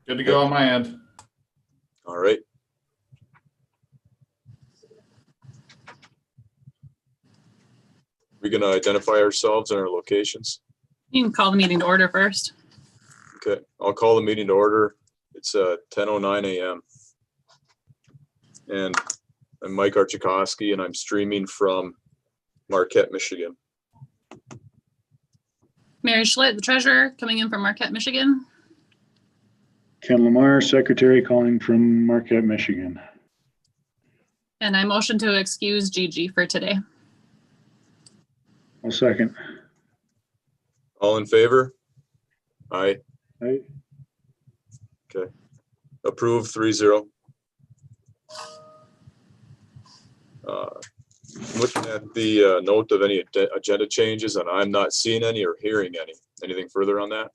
Good to go on my end. All right. We're gonna identify ourselves and our locations. You can call the meeting to order first. Okay, I'll call the meeting to order. It's 10:09 a.m. And I'm Mike Archikowski, and I'm streaming from Marquette, Michigan. Mary Schlitt, the treasurer, coming in from Marquette, Michigan. Ken Lamar, secretary, calling from Marquette, Michigan. And I motion to excuse Gigi for today. I'll second. All in favor? Aye. Aye. Okay. Approved 3-0. Looking at the note of any agenda changes, and I'm not seeing any or hearing any. Anything further on that?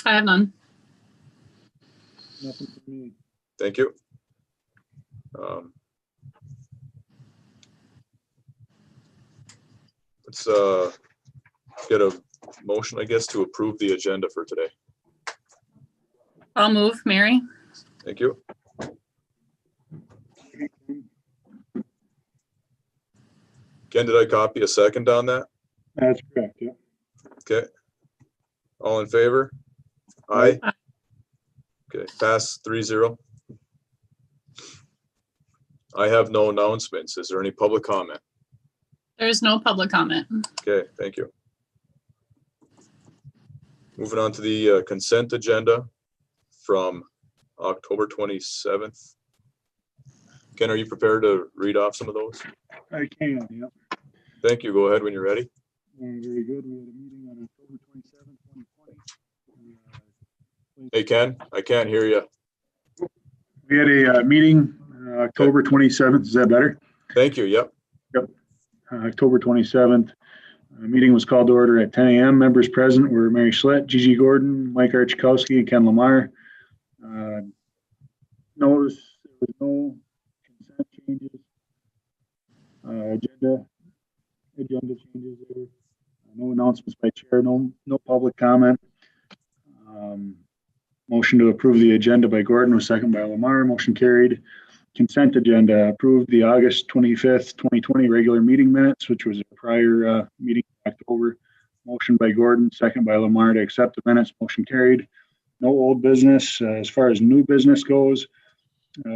I have none. Nothing for me. Thank you. Let's get a motion, I guess, to approve the agenda for today. I'll move, Mary. Thank you. Ken, did I copy a second on that? That's correct, yeah. Okay. All in favor? Aye. Aye. Okay, pass 3-0. I have no announcements. Is there any public comment? There is no public comment. Okay, thank you. Moving on to the consent agenda from October 27th. Ken, are you prepared to read off some of those? I can, yeah. Thank you. Go ahead when you're ready. Very good. We had a meeting on October 27th, 2020. Hey, Ken, I can't hear you. We had a meeting October 27th. Is that better? Thank you. Yep. October 27th. Meeting was called to order at 10 a.m. Members present were Mary Schlitt, Gigi Gordon, Mike Archikowski, and Ken Lamar. Notice there was no consent changes. Agenda changes there. No announcements by chair, no public comment. Motion to approve the agenda by Gordon was second by Lamar. Motion carried. Consent agenda approved the August 25th, 2020 regular meeting minutes, which was a prior meeting in October. Motion by Gordon, second by Lamar to accept the minutes. Motion carried. No old business. As far as new business goes,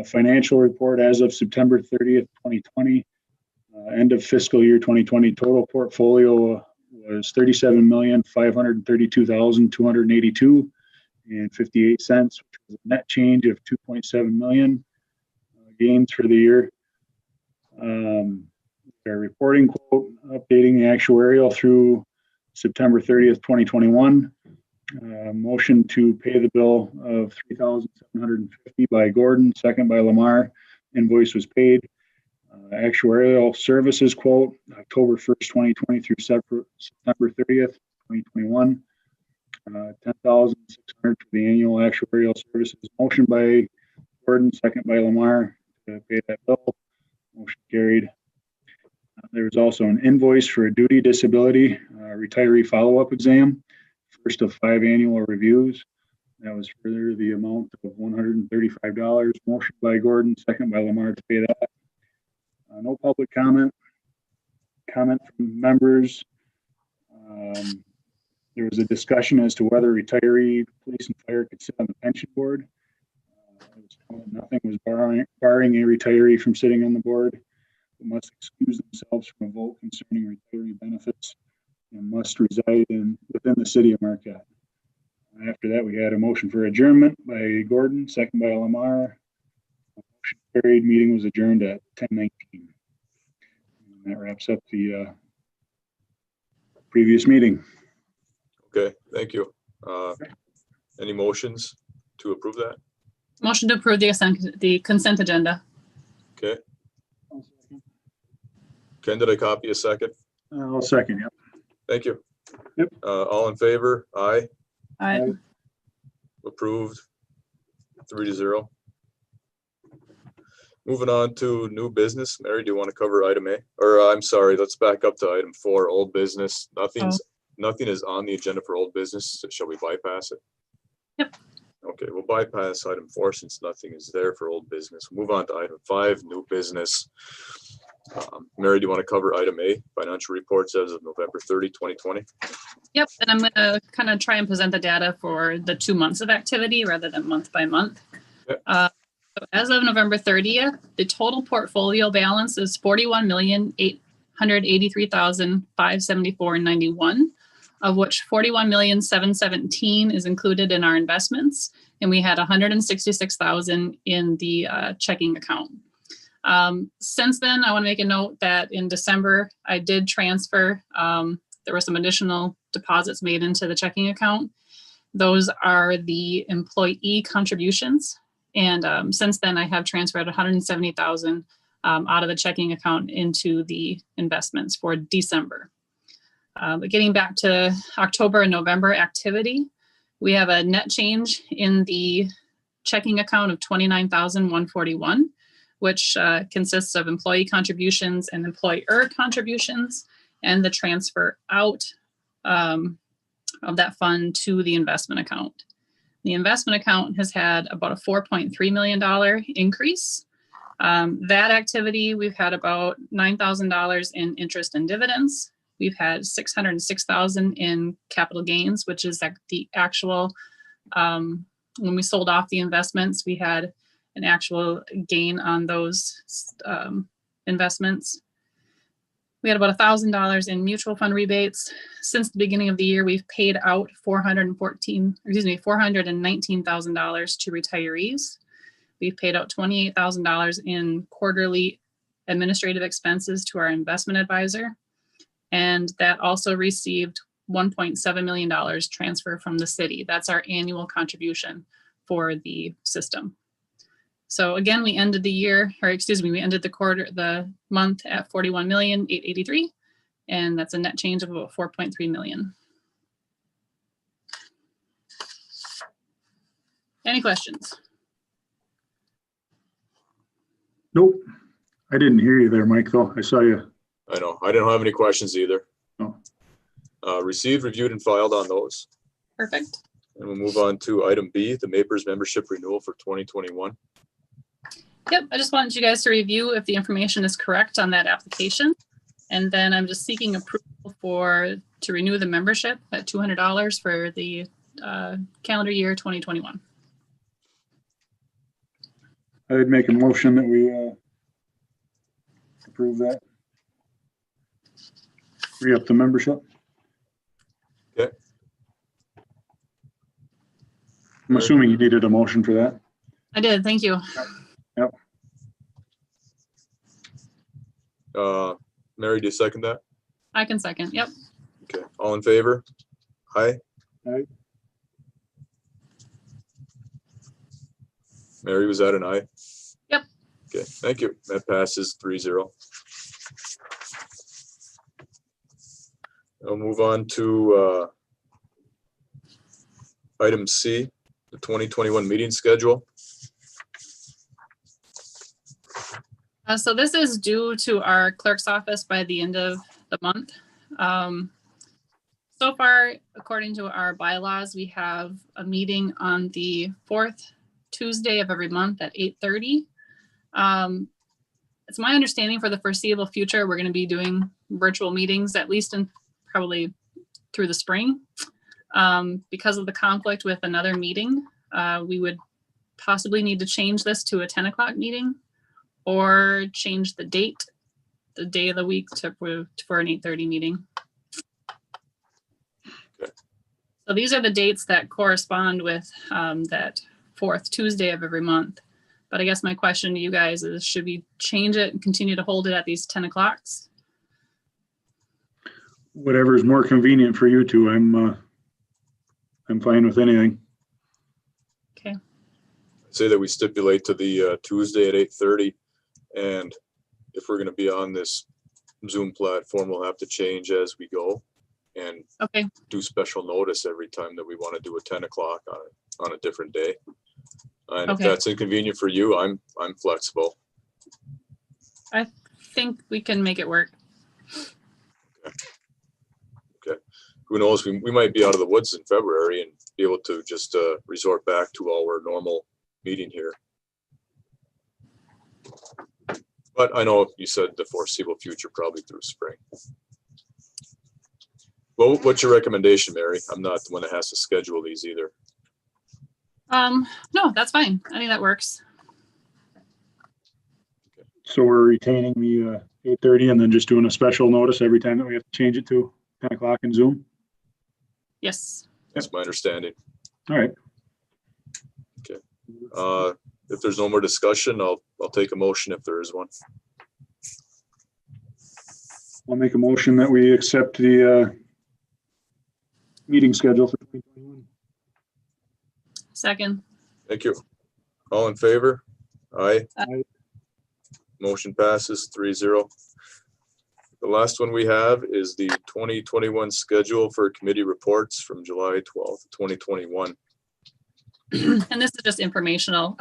financial report as of September 30th, 2020. End of fiscal year 2020 total portfolio was $37,532,282.58, which was a net change of $2.7 million. Gains for the year. Our reporting quote, updating the actuarial through September 30th, 2021. Motion to pay the bill of $3,750 by Gordon, second by Lamar. Invoice was paid. Actuarial services quote, October 1st, 2020 through September 30th, 2021. $10,600 for the annual actuarial services. Motion by Gordon, second by Lamar to pay that bill. Motion carried. There was also an invoice for a duty disability retiree follow-up exam, first of 5 annual reviews. That was for the amount of $135. Motion by Gordon, second by Lamar to pay that. No public comment. Comment from members. There was a discussion as to whether retiree police and fire could sit on the pension board. Nothing was barring a retiree from sitting on the board, who must excuse themselves from a vote concerning retiree benefits and must reside within the city of Marquette. After that, we had a motion for adjournment by Gordon, second by Lamar. Motion carried. Meeting was adjourned at 10:19. And that wraps up the previous meeting. Okay, thank you. Any motions to approve that? Motion to approve the consent agenda. Okay. Ken, did I copy a second? I'll second, yeah. Thank you. Yep. All in favor? Aye. Aye. Approved 3-0. Moving on to new business. Mary, do you want to cover item A? Or I'm sorry, let's back up to item 4, old business. Nothing is on the agenda for old business. So shall we bypass it? Yep. Okay, we'll bypass item 4 since nothing is there for old business. Move on to item 5, new business. Mary, do you want to cover item A, financial reports as of November 30, 2020? Yep, and I'm gonna kind of try and present the data for the 2 months of activity rather than month by month. Yep. So as of November 30th, the total portfolio balance is 41,883,574.91, of which 41,717 is included in our investments, and we had 166,000 in the checking account. Since then, I want to make a note that in December, I did transfer. There were some additional deposits made into the checking account. Those are the employee contributions. And since then, I have transferred 170,000 out of the checking account into the investments for December. But getting back to October and November activity, we have a net change in the checking account of 29,141, which consists of employee contributions and employer contributions, and the transfer out of that fund to the investment account. The investment account has had about a $4.3 million increase. That activity, we've had about $9,000 in interest and dividends. We've had $606,000 in capital gains, which is the actual, when we sold off the investments, we had an actual gain on those investments. We had about $1,000 in mutual fund rebates. Since the beginning of the year, we've paid out $419,000 to retirees. We've paid out $28,000 in quarterly administrative expenses to our investment advisor. And that also received $1.7 million transfer from the city. That's our annual contribution for the system. So again, we ended the year, or excuse me, we ended the month at 41,883,000, and that's a net change of about 4.3 million. Any questions? Nope. I didn't hear you there, Mike, though. I saw you. I know. I didn't have any questions either. Oh. Received, reviewed, and filed on those. Perfect. And we'll move on to item B, the MAPERS membership renewal for 2021. Yep, I just wanted you guys to review if the information is correct on that application. And then I'm just seeking approval to renew the membership at $200 for the calendar year 2021. I'd make a motion that we approve that. Re-up the membership. Okay. I'm assuming you needed a motion for that. I did, thank you. Yep. Mary, do you second that? I can second, yep. Okay, all in favor? Aye. Aye. Mary, was that an aye? Yep. Okay, thank you. That passes 3-0. I'll move on to item C, the 2021 meeting schedule. So this is due to our clerk's office by the end of the month. So far, according to our bylaws, we have a meeting on the 4th Tuesday of every month at 8:30. It's my understanding for the foreseeable future, we're going to be doing virtual meetings, at least in probably through the spring. Because of the conflict with another meeting, we would possibly need to change this to a 10 o'clock meeting or change the date, the day of the week for an 8:30 meeting. Okay. So these are the dates that correspond with that 4th Tuesday of every month. But I guess my question to you guys is, should we change it and continue to hold it at these 10 o'clocks? Whatever is more convenient for you two. I'm fine with anything. Okay. Say that we stipulate to the Tuesday at 8:30, and if we're going to be on this Zoom platform, we'll have to change as we go and Okay. do special notice every time that we want to do a 10 o'clock on a different day. And Okay. if that's inconvenient for you, I'm flexible. I think we can make it work. who knows, we might be out of the woods in February and be able to just resort back to our normal meeting here. But I know you said the foreseeable future, probably through spring. Well, what's your recommendation, Mary? I'm not the one that has to schedule these either. No, that's fine. I think that works. So we're retaining the 8:30 and then just doing a special notice every time that we have to change it to 10 o'clock in Zoom? Yes. That's my understanding. All right. If there's no more discussion, I'll take a motion if there is one. I'll make a motion that we accept the meeting schedule for 2021. Second. Thank you. All in favor? Aye. Aye. Motion passes 3-0. The last one we have is the 2021 schedule for committee reports from July 12th, 2021. And this is just informational,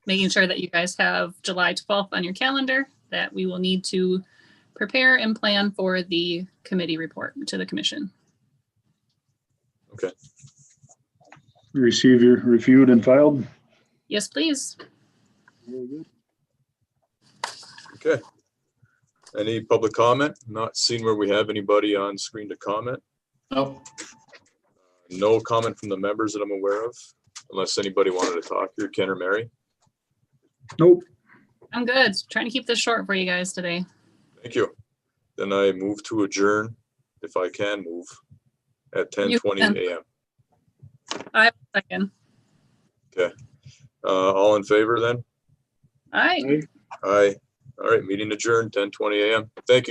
making sure that you guys have July 12th on your calendar, that we will need to prepare and plan for the committee report to the commission. Okay. Receive your reviewed and filed. Yes, please. Very good. Okay. Any public comment? Not seeing where we have anybody on screen to comment. Nope. No comment from the members that I'm aware of, unless anybody wanted to talk here, Ken or Mary. Nope. I'm good. Trying to keep this short for you guys today. Thank you. Then I move to adjourn, if I can move, at 10:20 can. a.m. Second. All in favor then? All right. Aye. All right, meeting adjourned, 10:20 a.m. Thank you.